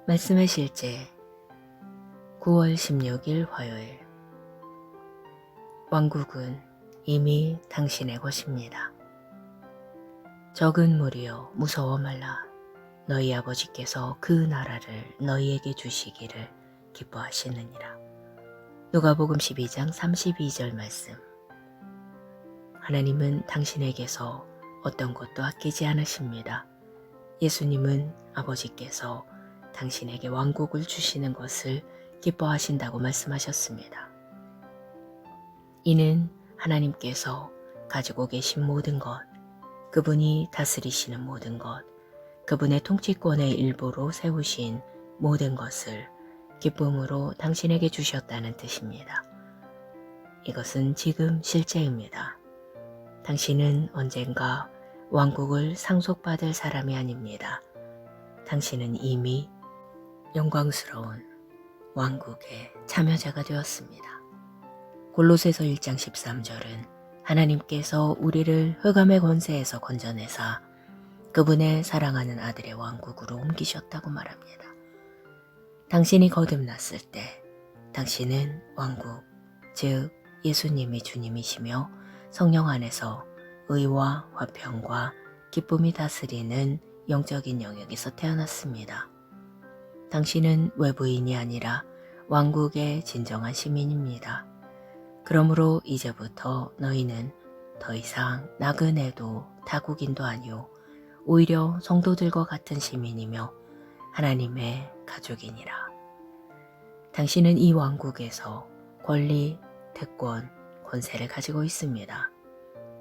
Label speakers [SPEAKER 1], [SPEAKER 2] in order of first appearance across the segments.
[SPEAKER 1] 말씀의 실제 9월 16일 화요일. 왕국은 이미 당신의 것입니다. 적은 무리여 무서워 말라. 너희 아버지께서 그 나라를 너희에게 주시기를 기뻐하시느니라. 누가복음 12장 32절 말씀. 하나님은 당신에게서 어떤 것도 아끼지 않으십니다. 예수님은 아버지께서 당신에게 왕국을 주시는 것을 기뻐하신다고 말씀하셨습니다. 이는 하나님께서 가지고 계신 모든 것, 그분이 다스리시는 모든 것, 그분의 통치권의 일부로 세우신 모든 것을 기쁨으로 당신에게 주셨다는 뜻입니다. 이것은 지금 실제입니다. 당신은 언젠가 왕국을 상속받을 사람이 아닙니다. 당신은 이미 영광스러운 왕국의 참여자가 되었습니다. 골로새서 1장 13절은 하나님께서 우리를 흑암의 권세에서 건져내사 그분의 사랑하는 아들의 왕국으로 옮기셨다고 말합니다. 당신이 거듭났을 때 당신은 왕국, 즉 예수님이 주님이시며 성령 안에서 의와 화평과 기쁨이 다스리는 영적인 영역에서 태어났습니다. 당신은 외부인이 아니라 왕국의 진정한 시민입니다. 그러므로 이제부터 너희는 더 이상 나그네도 타국인도 아니오 오히려 성도들과 같은 시민이며 하나님의 가족이니라. 당신은 이 왕국에서 권리, 특권, 권세를 가지고 있습니다.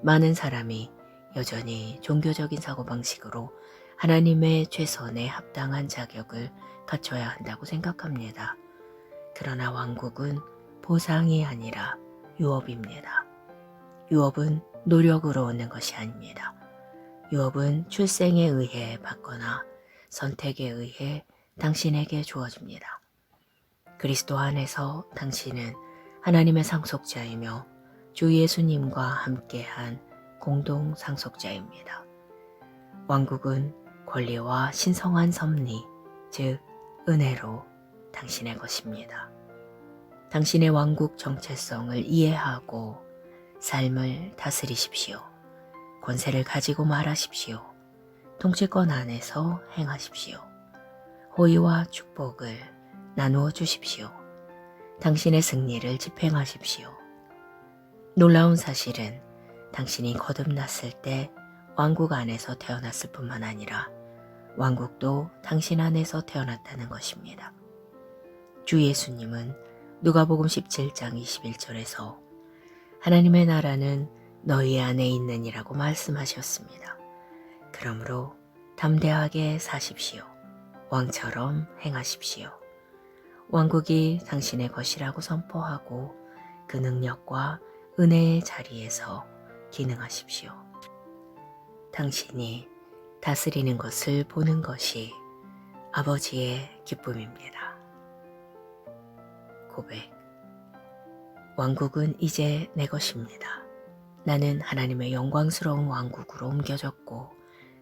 [SPEAKER 1] 많은 사람이 여전히 종교적인 사고방식으로 하나님의 최선에 합당한 자격을 갖춰야 한다고 생각합니다. 그러나 왕국은 보상이 아니라 유업입니다. 유업은 노력으로 얻는 것이 아닙니다. 유업은 출생에 의해 받거나 선택에 의해 당신에게 주어집니다. 그리스도 안에서 당신은 하나님의 상속자이며 주 예수님과 함께한 공동 상속자입니다. 왕국은 권리와 신성한 섭리, 즉 은혜로 당신의 것입니다. 당신의 왕국 정체성을 이해하고 삶을 다스리십시오. 권세를 가지고 말하십시오. 통치권 안에서 행하십시오. 호의와 축복을 나누어 주십시오. 당신의 승리를 집행하십시오. 놀라운 사실은 당신이 거듭났을 때 왕국 안에서 태어났을 뿐만 아니라 왕국도 당신 안에서 태어났다는 것입니다. 주 예수님은 누가복음 17장 21절에서 하나님의 나라는 너희 안에 있느니라고 말씀하셨습니다. 그러므로 담대하게 사십시오. 왕처럼 행하십시오. 왕국이 당신의 것이라고 선포하고 그 능력과 은혜의 자리에서 기능하십시오. 당신이 다스리는 것을 보는 것이 아버지의 기쁨입니다. 고백. 왕국은 이제 내 것입니다. 나는 하나님의 영광스러운 왕국으로 옮겨졌고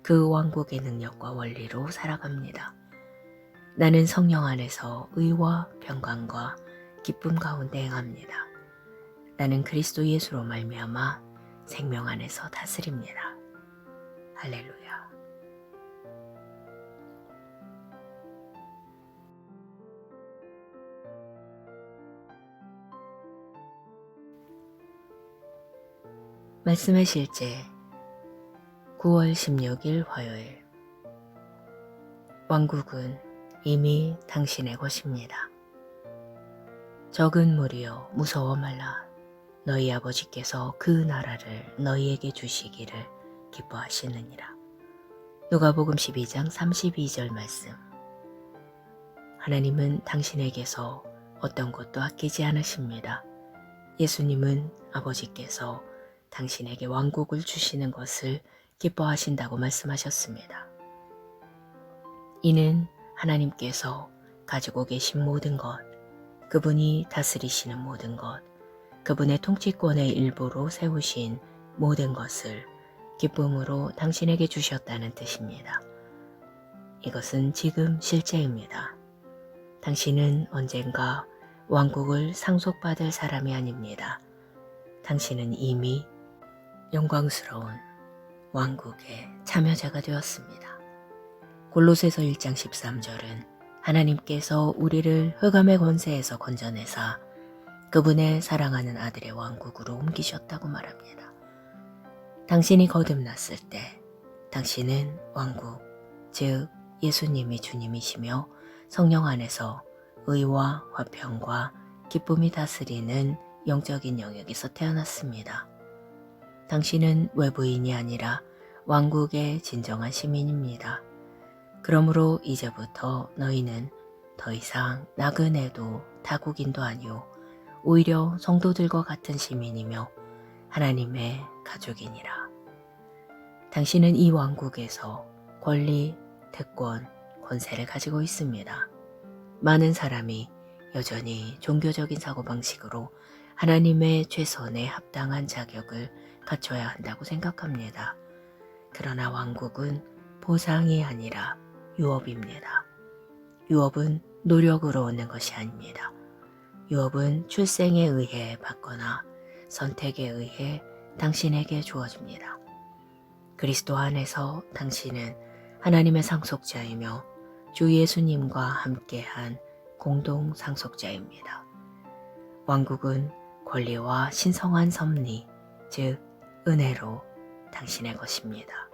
[SPEAKER 1] 그 왕국의 능력과 원리로 살아갑니다. 나는 성령 안에서 의와 평강과 기쁨 가운데 행합니다. 나는 그리스도 예수로 말미암아 생명 안에서 다스립니다. 할렐루야. 말씀의 실제 9월 16일 화요일. 왕국은 이미 당신의 것입니다. 적은 무리여 무서워 말라. 너희 아버지께서 그 나라를 너희에게 주시기를 기뻐하시느니라. 누가복음 12장 32절 말씀. 하나님은 당신에게서 어떤 것도 아끼지 않으십니다. 예수님은 아버지께서 당신에게 왕국을 주시는 것을 기뻐하신다고 말씀하셨습니다. 이는 하나님께서 가지고 계신 모든 것, 그분이 다스리시는 모든 것, 그분의 통치권의 일부로 세우신 모든 것을 기쁨으로 당신에게 주셨다는 뜻입니다. 이것은 지금 실제입니다. 당신은 언젠가 왕국을 상속받을 사람이 아닙니다. 당신은 이미 영광스러운 왕국의 참여자가 되었습니다. 골로새서 1장 13절은 하나님께서 우리를 흑암의 권세에서 건져내사 그분의 사랑하는 아들의 왕국으로 옮기셨다고 말합니다. 당신이 거듭났을 때 당신은 왕국, 즉 예수님이 주님이시며 성령 안에서 의와 화평과 기쁨이 다스리는 영적인 영역에서 태어났습니다. 당신은 외부인이 아니라 왕국의 진정한 시민입니다. 그러므로 이제부터 너희는 더 이상 나그네도 타국인도 아니오 오히려 성도들과 같은 시민이며 하나님의 가족이니라. 당신은 이 왕국에서 권리, 특권, 권세를 가지고 있습니다. 많은 사람이 여전히 종교적인 사고방식으로 하나님의 최선에 합당한 자격을 갖춰야 한다고 생각합니다. 그러나 왕국은 보상이 아니라 유업입니다. 유업은 노력으로 얻는 것이 아닙니다. 유업은 출생에 의해 받거나 선택에 의해 당신에게 주어집니다. 그리스도 안에서 당신은 하나님의 상속자이며 주 예수님과 함께한 공동 상속자입니다. 왕국은 권리와 신성한 섭리, 즉 은혜로 당신의 것입니다.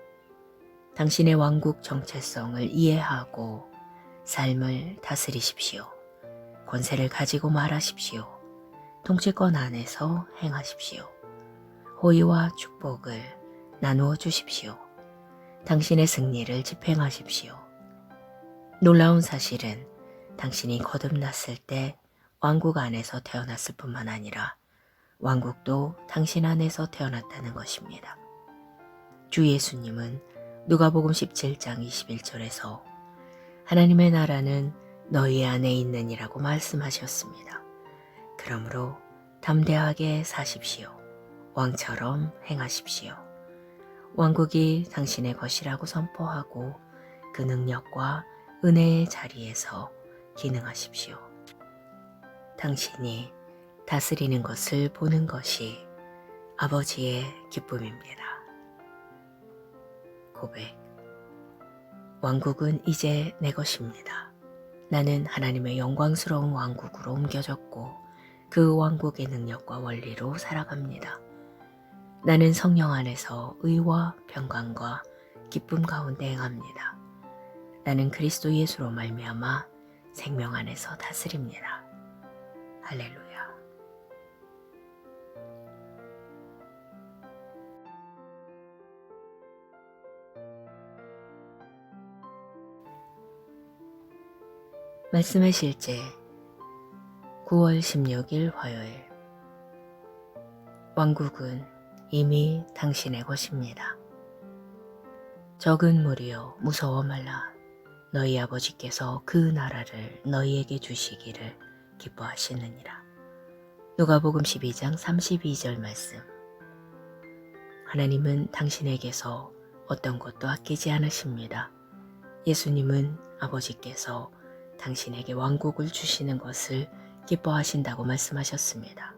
[SPEAKER 1] 당신의 왕국 정체성을 이해하고 삶을 다스리십시오. 권세를 가지고 말하십시오. 통치권 안에서 행하십시오. 호의와 축복을 나누어 주십시오. 당신의 승리를 집행하십시오. 놀라운 사실은 당신이 거듭났을 때 왕국 안에서 태어났을 뿐만 아니라 왕국도 당신 안에서 태어났다는 것입니다. 주 예수님은 누가복음 17장 21절에서 하나님의 나라는 너희 안에 있느니라고 말씀하셨습니다. 그러므로 담대하게 사십시오. 왕처럼 행하십시오. 왕국이 당신의 것이라고 선포하고 그 능력과 은혜의 자리에서 기능하십시오. 당신이 다스리는 것을 보는 것이 아버지의 기쁨입니다. 고백. 왕국은 이제 내 것입니다. 나는 하나님의 영광스러운 왕국으로 옮겨졌고 그 왕국의 능력과 원리로 살아갑니다. 나는 성령 안에서 의와 평강과 기쁨 가운데 행합니다. 나는 그리스도 예수로 말미암아 생명 안에서 다스립니다. 할렐루야. 말씀의 실제 9월 16일 화요일. 왕국은 이미 당신의 것입니다. 적은 무리여 무서워 말라. 너희 아버지께서 그 나라를 너희에게 주시기를 기뻐하시느니라. 누가복음 12장 32절 말씀. 하나님은 당신에게서 어떤 것도 아끼지 않으십니다. 예수님은 아버지께서 당신에게 왕국을 주시는 것을 기뻐하신다고 말씀하셨습니다.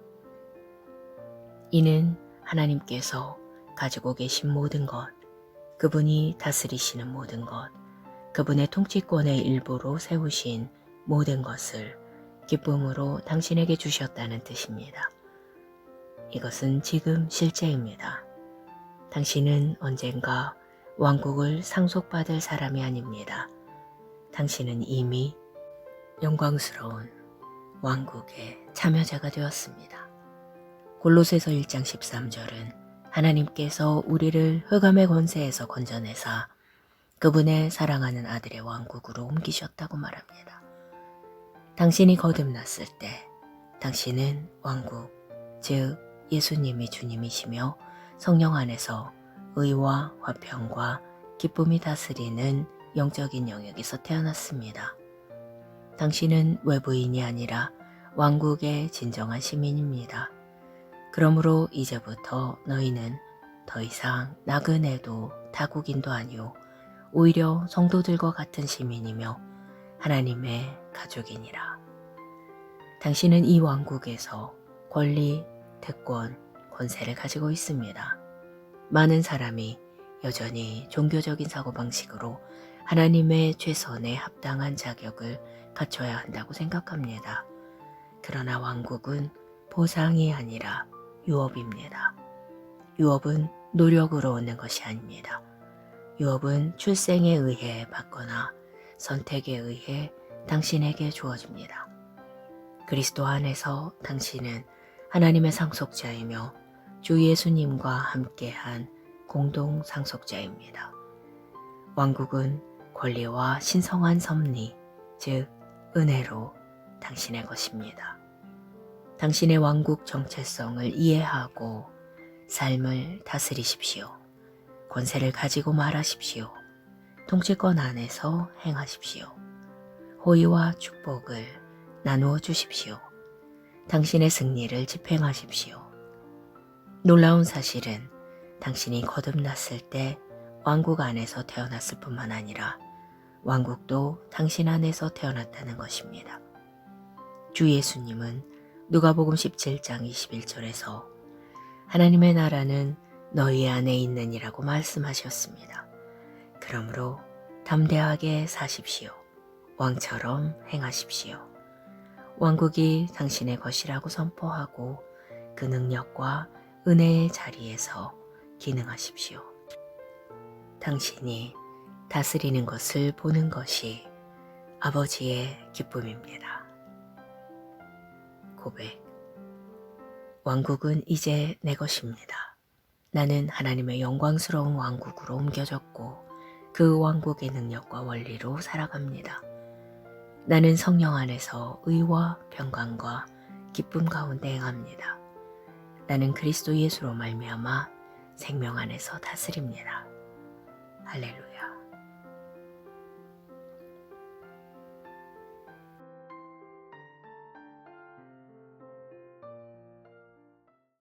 [SPEAKER 1] 이는 하나님께서 가지고 계신 모든 것, 그분이 다스리시는 모든 것, 그분의 통치권의 일부로 세우신 모든 것을 기쁨으로 당신에게 주셨다는 뜻입니다. 이것은 지금 실제입니다. 당신은 언젠가 왕국을 상속받을 사람이 아닙니다. 당신은 이미 영광스러운 왕국의 참여자가 되었습니다. 골로새서 1장 13절은 하나님께서 우리를 흑암의 권세에서 건져내사 그분의 사랑하는 아들의 왕국으로 옮기셨다고 말합니다. 당신이 거듭났을 때 당신은 왕국, 즉 예수님이 주님이시며 성령 안에서 의와 화평과 기쁨이 다스리는 영적인 영역에서 태어났습니다. 당신은 외부인이 아니라 왕국의 진정한 시민입니다. 그러므로 이제부터 너희는 더 이상 나그네도 타국인도 아니오 오히려 성도들과 같은 시민이며 하나님의 가족이니라. 당신은 이 왕국에서 권리, 특권, 권세를 가지고 있습니다. 많은 사람이 여전히 종교적인 사고방식으로 하나님의 최선에 합당한 자격을 갖춰야 한다고 생각합니다. 그러나 왕국은 보상이 아니라 유업입니다. 유업은 노력으로 얻는 것이 아닙니다. 유업은 출생에 의해 받거나 선택에 의해 당신에게 주어집니다. 그리스도 안에서 당신은 하나님의 상속자이며 주 예수님과 함께한 공동 상속자입니다. 왕국은 권리와 신성한 섭리, 즉 은혜로 당신의 것입니다. 당신의 왕국 정체성을 이해하고 삶을 다스리십시오. 권세를 가지고 말하십시오. 통치권 안에서 행하십시오. 호의와 축복을 나누어 주십시오. 당신의 승리를 집행하십시오. 놀라운 사실은 당신이 거듭났을 때 왕국 안에서 태어났을 뿐만 아니라 왕국도 당신 안에서 태어났다는 것입니다. 주 예수님은 누가복음 17장 21절에서 하나님의 나라는 너희 안에 있느니라고 말씀하셨습니다. 그러므로 담대하게 사십시오. 왕처럼 행하십시오. 왕국이 당신의 것이라고 선포하고 그 능력과 은혜의 자리에서 기능하십시오. 당신이 다스리는 것을 보는 것이 아버지의 기쁨입니다. 고백. 왕국은 이제 내 것입니다. 나는 하나님의 영광스러운 왕국으로 옮겨졌고 그 왕국의 능력과 원리로 살아갑니다. 나는 성령 안에서 의와 평강과 기쁨 가운데 행합니다. 나는 그리스도 예수로 말미암아 생명 안에서 다스립니다. 할렐루야.